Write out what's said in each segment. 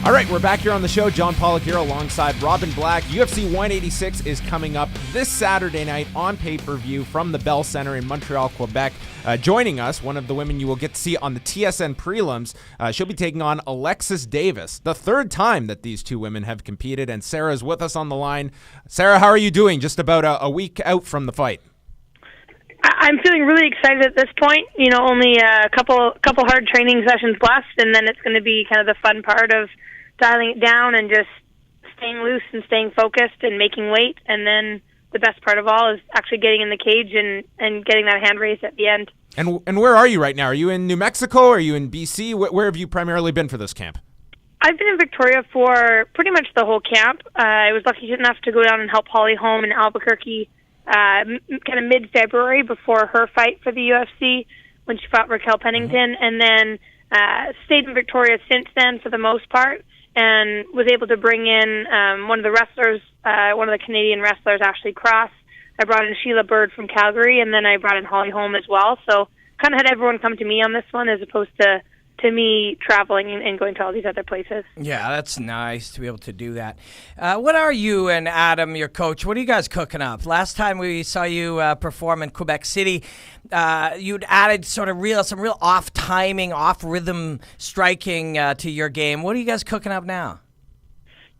All right, we're back here on the show. John Pollock here alongside Robin Black. UFC 186 is coming up this Saturday night on pay-per-view from the Bell Center in Montreal, Quebec. Joining us, one of the women you will get to see on the TSN prelims, she'll be taking on Alexis Davis, the third time that these two women have competed, and Sarah is with us on the line. Sarah, how are you doing just about a week out from the fight? I'm feeling really excited at this point. You know, only a couple hard training sessions left, and then it's going to be kind of the fun part of dialing it down and just staying loose and staying focused and making weight. And then the best part of all is actually getting in the cage and getting that hand raised at the end. And where are you right now? Are you in New Mexico? Are you in BC? Where have you primarily been for this camp? I've been in Victoria for pretty much the whole camp. I was lucky enough to go down and help Holly home in Albuquerque kind of mid-February before her fight for the UFC when she fought Raquel Pennington, and then stayed in Victoria since then for the most part, and was able to bring in one of the wrestlers, one of the Canadian wrestlers, Ashley Cross. I brought in Sheila Bird from Calgary, and then I brought in Holly Holm as well. So kind of had everyone come to me on this one as opposed to me traveling and going to all these other places. Yeah, that's nice to be able to do that. What are you and Adam, your coach, what are you guys cooking up? Last time we saw you perform in Quebec City, you'd added sort of some real off-timing, off-rhythm striking to your game. What are you guys cooking up now?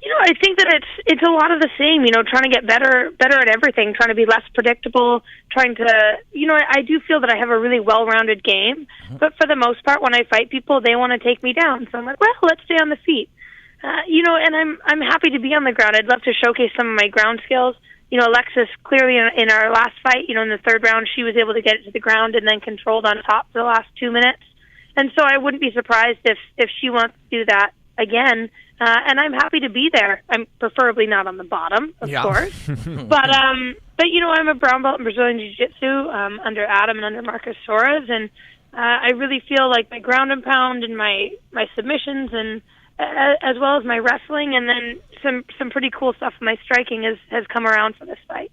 You know, I think that it's a lot of the same, you know, trying to get better at everything, trying to be less predictable, trying to, you know, I do feel that I have a really well-rounded game, but for the most part, when I fight people, they want to take me down. So I'm like, well, let's stay on the feet. You know, and I'm happy to be on the ground. I'd love to showcase some of my ground skills. You know, Alexis, clearly in our last fight, you know, in the third round, she was able to get it to the ground and then controlled on top for the last 2 minutes. And so I wouldn't be surprised if she wants to do that again. And I'm happy to be there. I'm preferably not on the bottom, of course. But you know, I'm a brown belt in Brazilian Jiu-Jitsu under Adam and under Marcus Soares, and I really feel like my ground and pound and my submissions and as well as my wrestling, and then some pretty cool stuff in my striking has come around for this fight.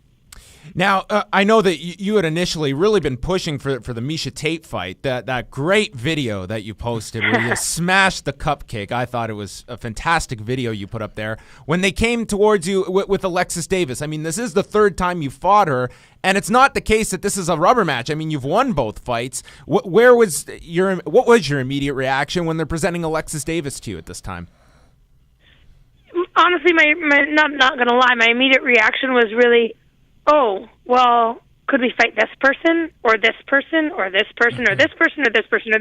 Now, I know that you had initially really been pushing for the Miesha Tate fight, that great video that you posted where you smashed the cupcake. I thought it was a fantastic video you put up there. When they came towards you with Alexis Davis, I mean, this is the third time you fought her, and it's not the case that this is a rubber match. I mean, you've won both fights. What was your immediate reaction when they're presenting Alexis Davis to you at this time? Honestly, my not going to lie, my immediate reaction was really, oh, well, could we fight this person or this person or this person or this person or this person or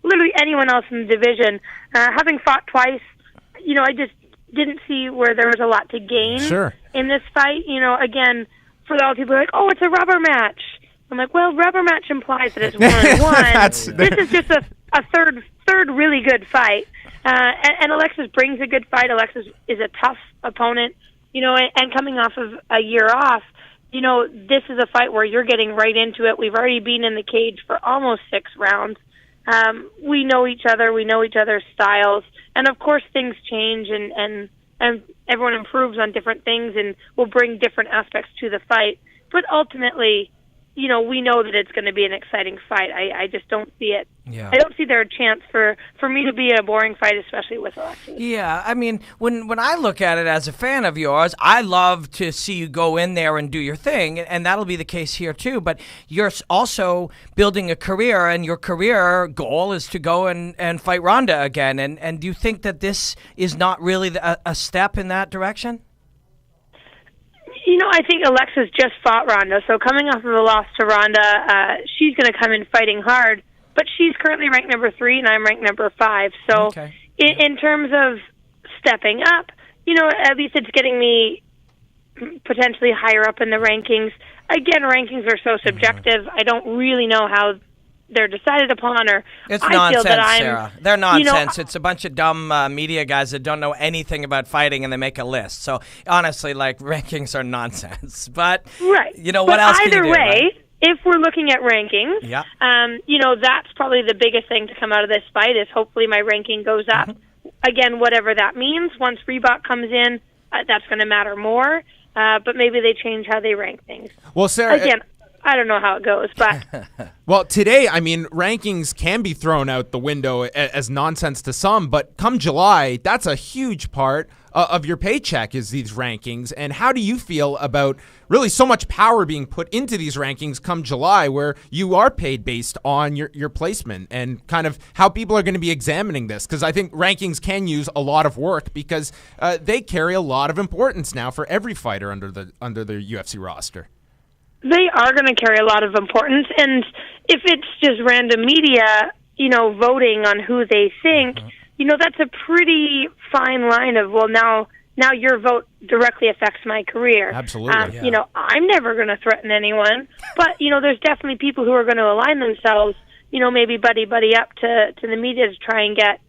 literally anyone else in the division? Having fought twice, you know, I just didn't see where there was a lot to gain in this fight. You know, again, for all people like, oh, it's a rubber match. I'm like, well, rubber match implies that it's 1-1. This is just a third really good fight. And Alexis brings a good fight. Alexis is a tough opponent, you know, and coming off of a year off, you know, this is a fight where you're getting right into it. We've already been in the cage for almost 6 rounds. We know each other. We know each other's styles. And, of course, things change and everyone improves on different things and will bring different aspects to the fight. But ultimately, you know, we know that it's going to be an exciting fight. I just don't see it. Yeah. I don't see there a chance for me to be a boring fight, especially with Alexis. Yeah, I mean, when I look at it as a fan of yours, I love to see you go in there and do your thing, and that'll be the case here too. But you're also building a career, and your career goal is to go and fight Ronda again. And do you think that this is not really a step in that direction? You know, I think Alexis just fought Ronda, so coming off of a loss to Ronda, she's going to come in fighting hard, but she's currently ranked number 3, and I'm ranked number 5. So in terms of stepping up, you know, at least it's getting me potentially higher up in the rankings. Again, rankings are so subjective. I don't really know how they're decided upon, or it's I nonsense, feel that I'm, Sarah. They're nonsense. You know, it's a bunch of dumb media guys that don't know anything about fighting, and they make a list. So honestly, like, rankings are nonsense. But you know, what else? Either can you do, way, right? If we're looking at rankings, you know, that's probably the biggest thing to come out of this fight. Is hopefully my ranking goes up. Again, whatever that means. Once Reebok comes in, that's going to matter more. But maybe they change how they rank things. Well, Sarah, again, I don't know how it goes, but well, today, I mean, rankings can be thrown out the window as nonsense to some, but come July, that's a huge part of your paycheck is these rankings. And how do you feel about really so much power being put into these rankings come July, where you are paid based on your placement, and kind of how people are going to be examining this? Because I think rankings can use a lot of work because they carry a lot of importance now for every fighter under the UFC roster. They are going to carry a lot of importance, and if it's just random media, voting on who they think, that's a pretty fine line of, well, now your vote directly affects my career. Absolutely. I'm never going to threaten anyone, but, there's definitely people who are going to align themselves, maybe buddy up to the media to try and get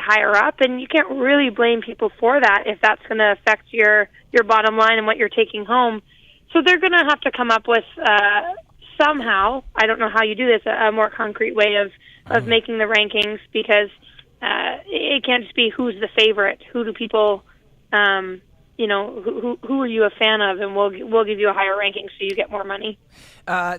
higher up, and you can't really blame people for that if that's going to affect your bottom line and what you're taking home. So they're going to have to come up with somehow, I don't know how you do this, a more concrete way of making the rankings, because it can't just be who's the favorite, who do people, who are you a fan of, and we'll give you a higher ranking so you get more money.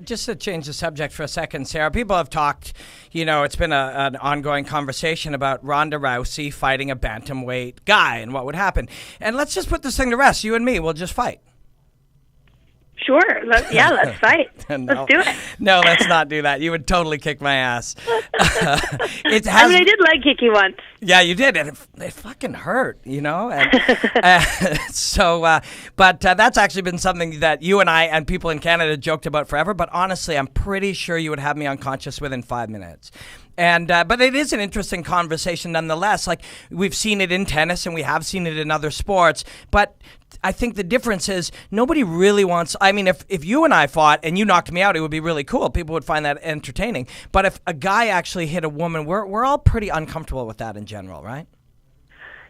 Just to change the subject for a second, Sarah, people have talked, it's been an ongoing conversation about Ronda Rousey fighting a bantamweight guy and what would happen. And let's just put this thing to rest. You and me, we'll just fight. Sure. Let's fight. Let's do it. No, let's not do that. You would totally kick my ass. I did leg kick you once. Yeah, you did, and it fucking hurt, And, but that's actually been something that you and I and people in Canada joked about forever. But honestly, I'm pretty sure you would have me unconscious within 5 minutes. And but it is an interesting conversation nonetheless. Like, we've seen it in tennis and we have seen it in other sports, but I think the difference is nobody really wants. I mean, if you and I fought and you knocked me out, it would be really cool. People would find that entertaining. But if a guy actually hit a woman, we're all pretty uncomfortable with that in general, right?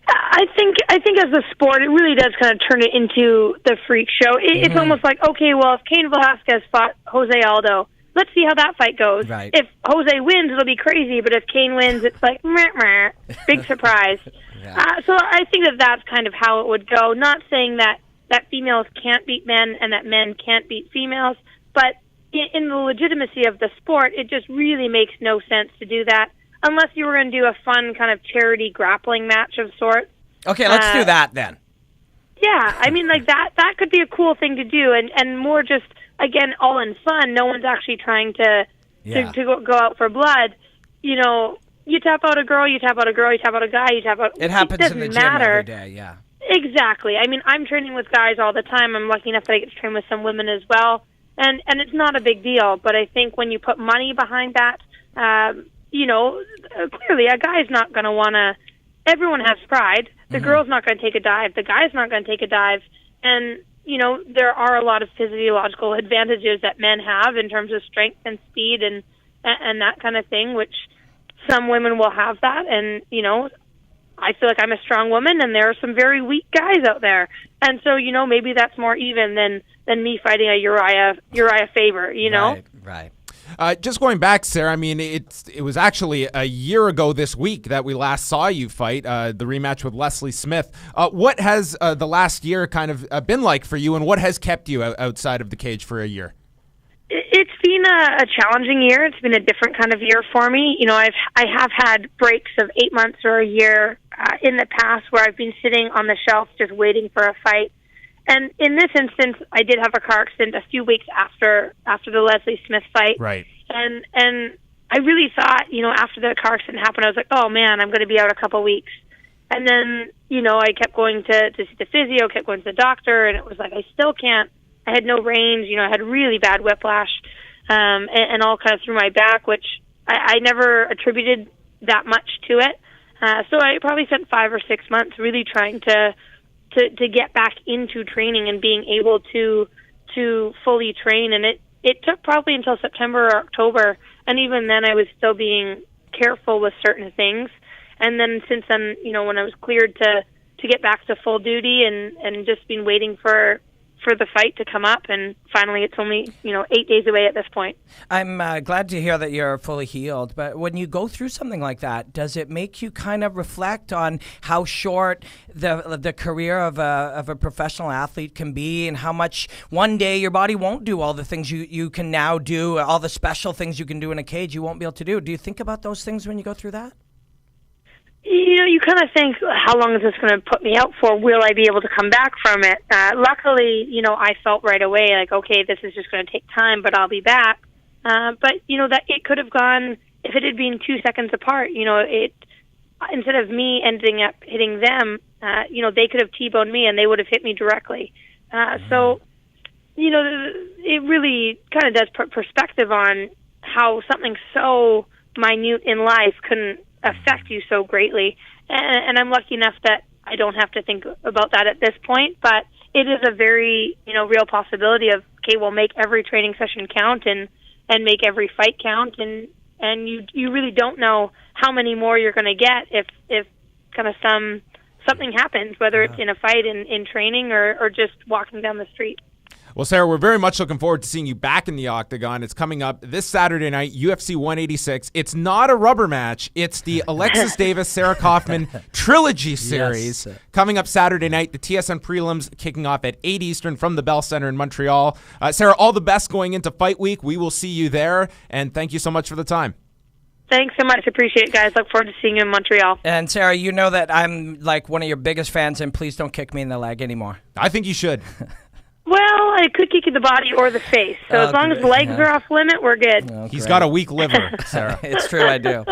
I think as a sport, it really does kind of turn it into the freak show. It's almost like, okay, well, if Cain Velasquez fought Jose Aldo, let's see how that fight goes. Right. If Jose wins, it'll be crazy, but if Cain wins, it's like, meh, meh, big surprise. Yeah. So I think that's kind of how it would go. Not saying that females can't beat men and that men can't beat females, but in the legitimacy of the sport, it just really makes no sense to do that unless you were going to do a fun kind of charity grappling match of sorts. Okay, let's do that then. Yeah, I mean, like that could be a cool thing to do, and more just, again, all in fun. No one's actually trying to go out for blood. You tap out a girl, you tap out a girl, you tap out a guy, you tap out. It happens in the gym every day. Yeah. Exactly. I mean, I'm training with guys all the time. I'm lucky enough that I get to train with some women as well, and it's not a big deal. But I think when you put money behind that, clearly a guy's not going to want to. Everyone has pride. The girl's not going to take a dive. The guy's not going to take a dive. And, there are a lot of physiological advantages that men have in terms of strength and speed and that kind of thing, which some women will have that. And, I feel like I'm a strong woman, and there are some very weak guys out there. And so, maybe that's more even than me fighting a Uriah Faber, Right. Just going back, Sarah, I mean, it was actually a year ago this week that we last saw you fight, the rematch with Leslie Smith. What has the last year kind of been like for you, and what has kept you outside of the cage for a year? It's been a challenging year. It's been a different kind of year for me. I have had breaks of 8 months or a year in the past where I've been sitting on the shelf just waiting for a fight. And in this instance, I did have a car accident a few weeks after the Leslie Smith fight. Right. And I really thought, after the car accident happened, I was like, oh man, I'm going to be out a couple weeks. And then, I kept going to see the physio, kept going to the doctor, and it was like, I still can't. I had no range, I had really bad whiplash, and all kind of through my back, which I never attributed that much to it. So I probably spent 5 or 6 months really trying to get back into training and being able to fully train. And it took probably until September or October, and even then I was still being careful with certain things. And then since then, when I was cleared to get back to full duty and just been waiting for for the fight to come up, and finally it's only 8 days away at this point. I'm glad to hear that you're fully healed, but when you go through something like that, does it make you kind of reflect on how short the career of a professional athlete can be, and how much one day your body won't do all the things you can now do, all the special things you can do in a cage you won't be able to do? Do you think about those things when you go through that? You kind of think, how long is this going to put me out for? Will I be able to come back from it? Luckily, I felt right away like, okay, this is just going to take time, but I'll be back. But that it could have gone, if it had been 2 seconds apart. Instead of me ending up hitting them, they could have T-boned me and they would have hit me directly. So, it really kind of does put perspective on how something so minute in life couldn't affect you so greatly. And I'm lucky enough that I don't have to think about that at this point, but it is a very, real possibility of, okay, well, make every training session count and make every fight count, and you really don't know how many more you're going to get if kind of something happens, whether it's in a fight, in training, or just walking down the street. Well, Sarah, we're very much looking forward to seeing you back in the octagon. It's coming up this Saturday night, UFC 186. It's not a rubber match. It's the Alexis Davis, Sarah Kaufman trilogy series. Yes. Coming up Saturday night, the TSN prelims kicking off at 8 Eastern from the Bell Center in Montreal. Sarah, all the best going into Fight Week. We will see you there, and thank you so much for the time. Thanks so much. Appreciate it, guys. Look forward to seeing you in Montreal. And Sarah, you know that I'm like one of your biggest fans, and please don't kick me in the leg anymore. I think you should. Well, I could kick you in the body or the face. So as long as the legs are off limit, we're good. He's got a weak liver, Sarah. It's true, I do.